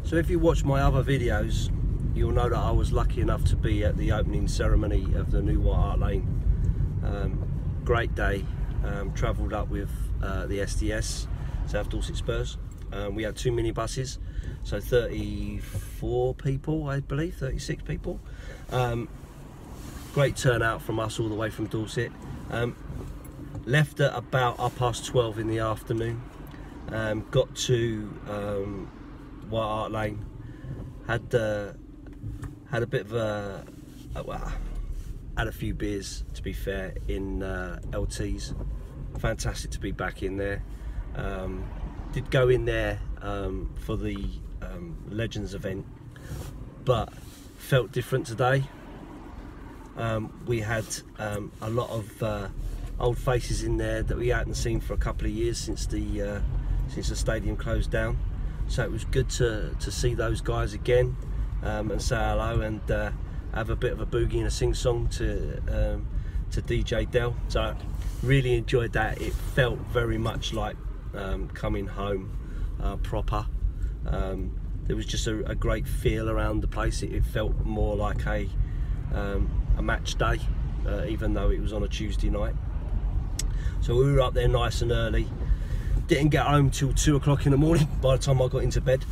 So if you watch my other videos, you'll know that I was lucky enough to be at the opening ceremony of the new White Hart Lane. Great day. Travelled up with the SDS, South Dorset Spurs. We had 2 minibuses, so 34 people, I believe, 36 people. Great turnout from us all the way from Dorset. Left at about 12:30 in the afternoon. Got to White Hart Lane. Had a bit of a well, had a few beers, to be fair, in LT's. Fantastic to be back in there. Did go in there for the Legends event, but felt different today. We had a lot of old faces in there that we hadn't seen for a couple of years since the stadium closed down. So it was good to see those guys again and say hello and have a bit of a boogie and a sing-song to DJ Dell. So really enjoyed that. It felt very much like coming home proper. There was just a great feel around the place. It felt more like a match day, even though it was on a Tuesday night. So we were up there nice and early. Didn't get home till 2 o'clock in the morning by the time I got into bed.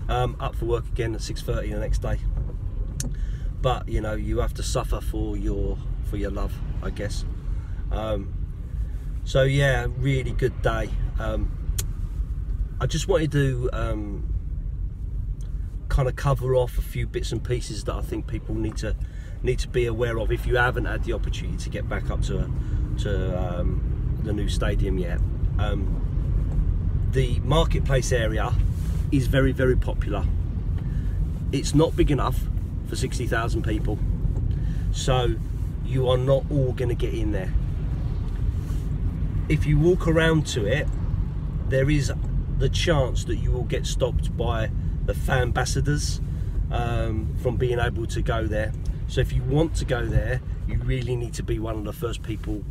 Up for work again at 6:30 the next day. But you know, you have to suffer for your love, I guess. So yeah, really good day. I just wanted to kind of cover off a few bits and pieces that I think people need to be aware of if you haven't had the opportunity to get back up to the new stadium yet. The marketplace area is very, very popular. It's not big enough for 60,000 people, so you are not all going to get in there. If you walk around to it, there is the chance that you will get stopped by the fan ambassadors from being able to go there. So if you want to go there, you really need to be one of the first people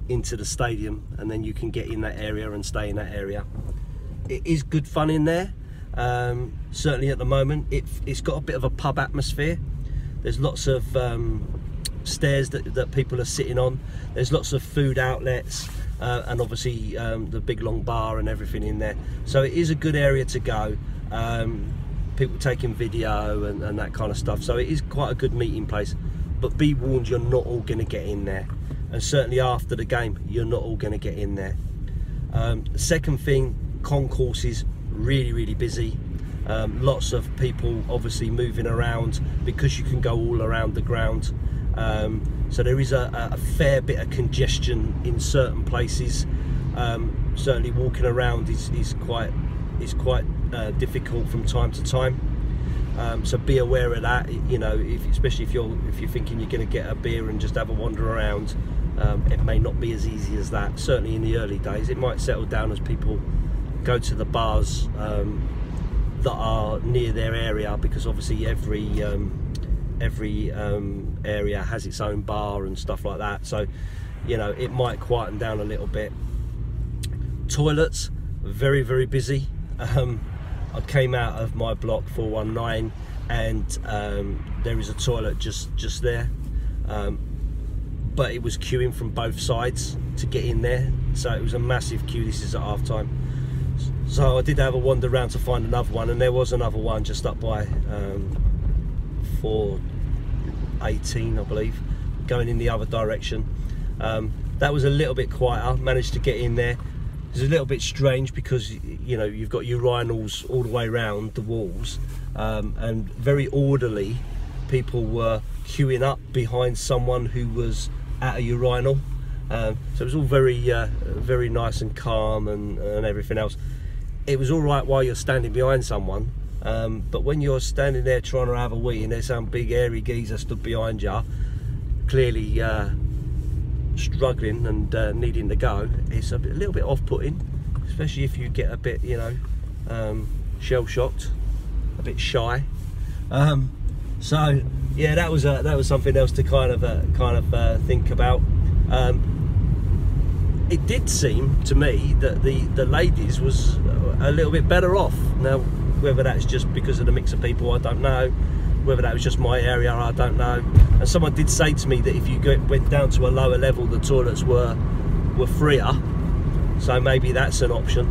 into the stadium, and then you can get in that area and stay in that area. It is good fun in there. Certainly at the moment, it's got a bit of a pub atmosphere. There's lots of stairs that people are sitting on. There's lots of food outlets, and obviously the big long bar and everything in there. So it is a good area to go. People taking video and that kind of stuff. So it is quite a good meeting place. But be warned, you're not all going to get in there. And certainly after the game, you're not all going to get in there. The second thing, concourses, really, really busy. Lots of people obviously moving around because you can go all around the ground. So there is a fair bit of congestion in certain places. Certainly walking around is quite difficult from time to time. So be aware of that. You know, especially if you're thinking you're going to get a beer and just have a wander around, it may not be as easy as that. Certainly in the early days, it might settle down as people go to the bars that are near their area, because obviously every area has its own bar and stuff like that. So you know, it might quieten down a little bit. Toilets, very, very busy. I came out of my block 419 and there is a toilet just there, but it was queuing from both sides to get in there, so it was a massive queue. This is at half time, so I did have a wander around to find another one, and there was another one just up by 418, I believe, going in the other direction. That was a little bit quieter. Managed to get in there. It's a little bit strange because, you know, you've got urinals all the way around the walls, and very orderly. People were queuing up behind someone who was at a urinal, so it was all very nice and calm and everything else. It was all right while you're standing behind someone, but when you're standing there trying to have a wee and there's some big hairy geezer stood behind you, clearly struggling and needing to go, it's a little bit off-putting, especially if you get a bit, you know, shell-shocked, a bit shy. So yeah, that was something else to kind of think about. it did seem to me that the ladies was a little bit better off. Now, whether that's just because of the mix of people, I don't know. Whether that was just my area, I don't know. And someone did say to me that if you went down to a lower level, the toilets were freer. So maybe that's an option.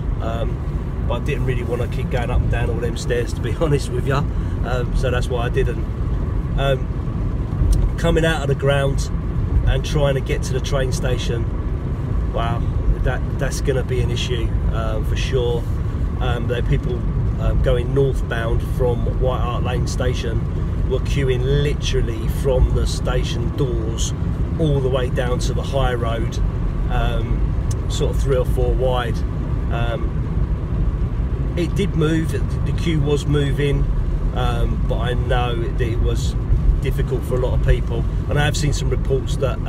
But I didn't really want to keep going up and down all them stairs, to be honest with you. So that's why I didn't. Coming out of the ground and trying to get to the train station, wow, that's going to be an issue for sure. There are people going northbound from White Hart Lane station were queuing literally from the station doors all the way down to the high road, sort of 3 or 4 wide. It did move, the queue was moving, but I know that it was difficult for a lot of people. And I have seen some reports that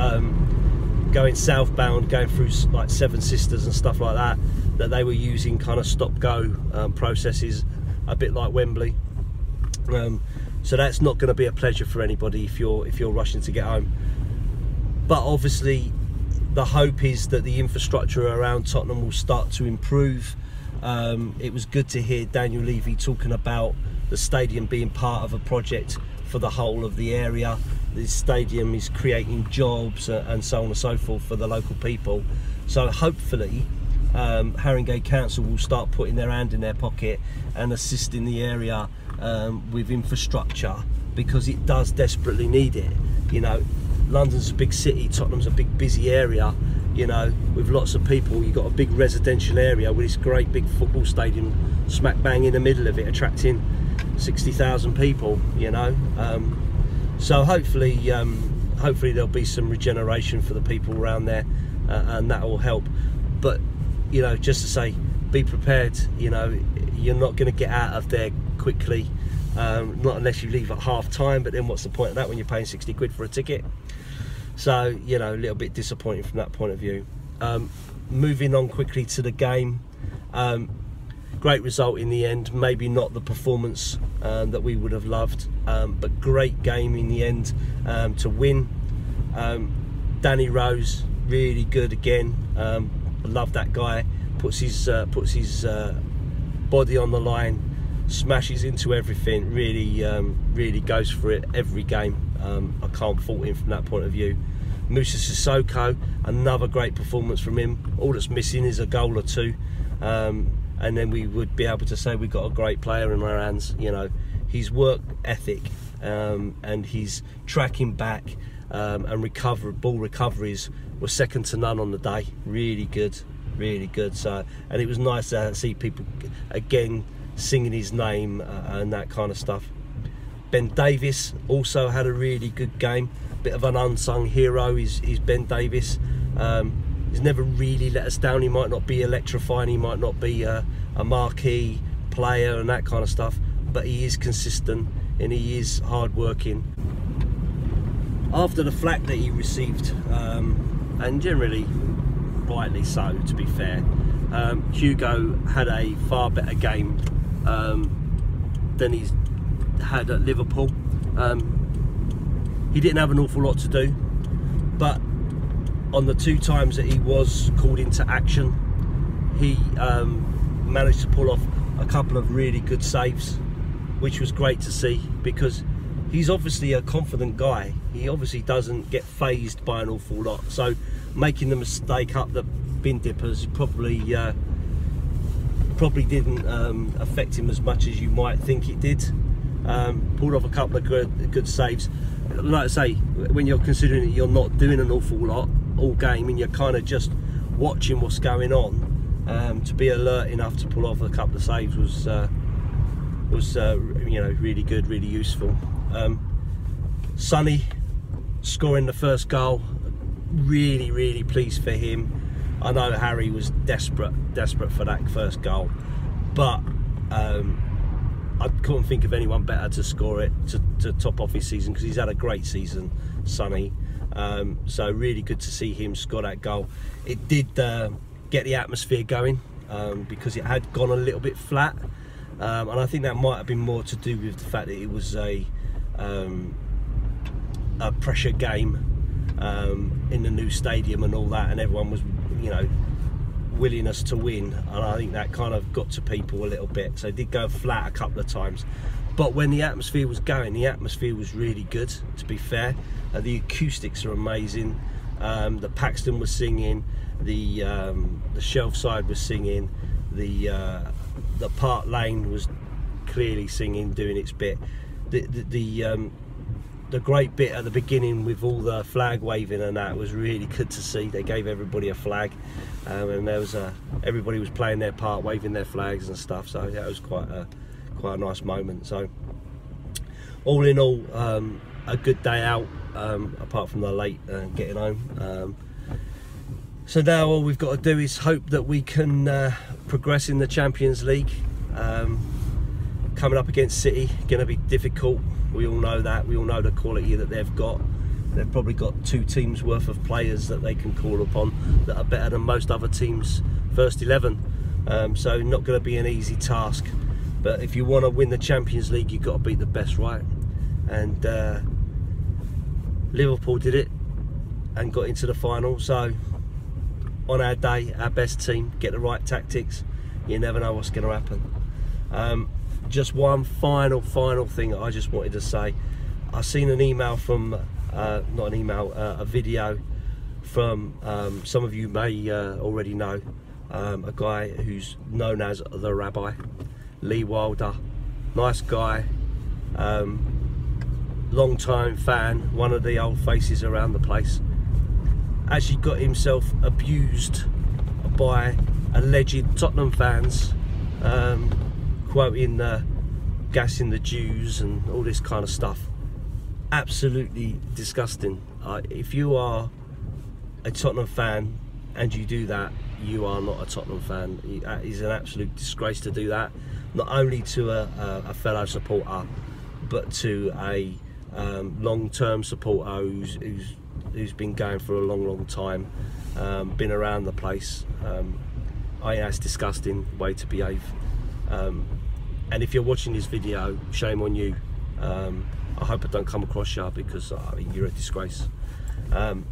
going southbound, going through like Seven Sisters and stuff like that, that they were using kind of stop-go processes, a bit like Wembley. So that's not going to be a pleasure for anybody if you're rushing to get home. But obviously, the hope is that the infrastructure around Tottenham will start to improve. It was good to hear Daniel Levy talking about the stadium being part of a project for the whole of the area. This stadium is creating jobs and so on and so forth for the local people. So hopefully Haringey Council will start putting their hand in their pocket and assisting the area with infrastructure, because it does desperately need it. You know, London's a big city, Tottenham's a big busy area, you know, with lots of people. You've got a big residential area with this great big football stadium smack bang in the middle of it, attracting 60,000 people, you know. So hopefully there'll be some regeneration for the people around there, and that will help. But, you know, just to say, be prepared. You know, you're not going to get out of there quickly, not unless you leave at half time, but then what's the point of that when you're paying 60 quid for a ticket? So, you know, a little bit disappointing from that point of view. Moving on quickly to the game, great result in the end. Maybe not the performance that we would have loved, but great game in the end to win. Danny Rose, really good again. I love that guy. Puts his body on the line, smashes into everything. Really goes for it every game. I can't fault him from that point of view. Musa Sissoko, another great performance from him. All that's missing is a goal or two, and then we would be able to say we've got a great player in our hands. You know, his work ethic and his tracking back and ball recoveries were second to none on the day. Really good. So, and it was nice to see people again singing his name and that kind of stuff. Ben Davies also had a really good game. Bit of an unsung hero is Ben Davies. He's never really let us down. He might not be electrifying, he might not be a marquee player and that kind of stuff, but he is consistent and he is hard working. After the flack that he received, and generally rightly so, to be fair, Hugo had a far better game than he's had at Liverpool. He didn't have an awful lot to do, but on the 2 times that he was called into action, he managed to pull off a couple of really good saves, which was great to see, because he's obviously a confident guy. He obviously doesn't get fazed by an awful lot, so making the mistake up the bin dippers probably didn't affect him as much as you might think it did. Pulled off a couple of good saves. Like I say, when you're considering that you're not doing an awful lot all game and you're kind of just watching what's going on, to be alert enough to pull off a couple of saves was you know, really good, really useful. Sonny scoring the first goal, really pleased for him. I know Harry was desperate for that first goal, but I couldn't think of anyone better to score it to top off his season, because he's had a great season, Sonny. So really good to see him score that goal. It did get the atmosphere going, because it had gone a little bit flat, and I think that might have been more to do with the fact that it was a pressure game in the new stadium and all that, and everyone was you know, willingness to win, and I think that kind of got to people a little bit. So they did go flat a couple of times, but when the atmosphere was going, the atmosphere was really good, to be fair. The acoustics are amazing. The Paxton was singing, the Shelf side was singing, the Park Lane was clearly singing, doing its bit. The great bit at the beginning with all the flag waving and that was really good to see. They gave everybody a flag, and there was everybody was playing their part, waving their flags and stuff. So that was quite a nice moment. So all in all, a good day out, apart from the late getting home. So now all we've got to do is hope that we can progress in the Champions League. Coming up against City, going to be difficult. We all know that. We all know the quality that they've got. They've probably got 2 teams worth of players that they can call upon that are better than most other teams' first 11. So not going to be an easy task. But if you want to win the Champions League, you've got to beat the best, right? And Liverpool did it and got into the final. So on our day, our best team, get the right tactics. You never know what's going to happen. Just one final thing that I just wanted to say. I've seen an email from, not an email, a video from, some of you may already know, a guy who's known as the Rabbi, Lee Wilder. Nice guy, long time fan, one of the old faces around the place. Actually got himself abused by alleged Tottenham fans, quoting gassing the Jews and all this kind of stuff. Absolutely disgusting. If you are a Tottenham fan and you do that, you are not a Tottenham fan. It is an absolute disgrace to do that, not only to a fellow supporter, but to a long-term supporter who's been going for a long time, been around the place. I think that's a disgusting way to behave. And if you're watching this video, shame on you. I hope I don't come across you, because you're a disgrace.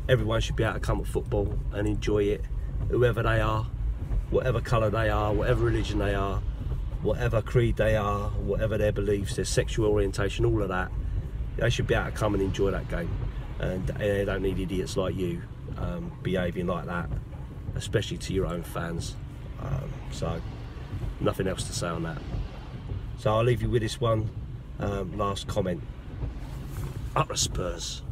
Everyone should be able to come at football and enjoy it, whoever they are, whatever colour they are, whatever religion they are, whatever creed they are, whatever their beliefs, their sexual orientation, all of that. They should be able to come and enjoy that game. And they don't need idiots like you behaving like that, especially to your own fans. So nothing else to say on that. So I'll leave you with this one last comment. Up the Spurs.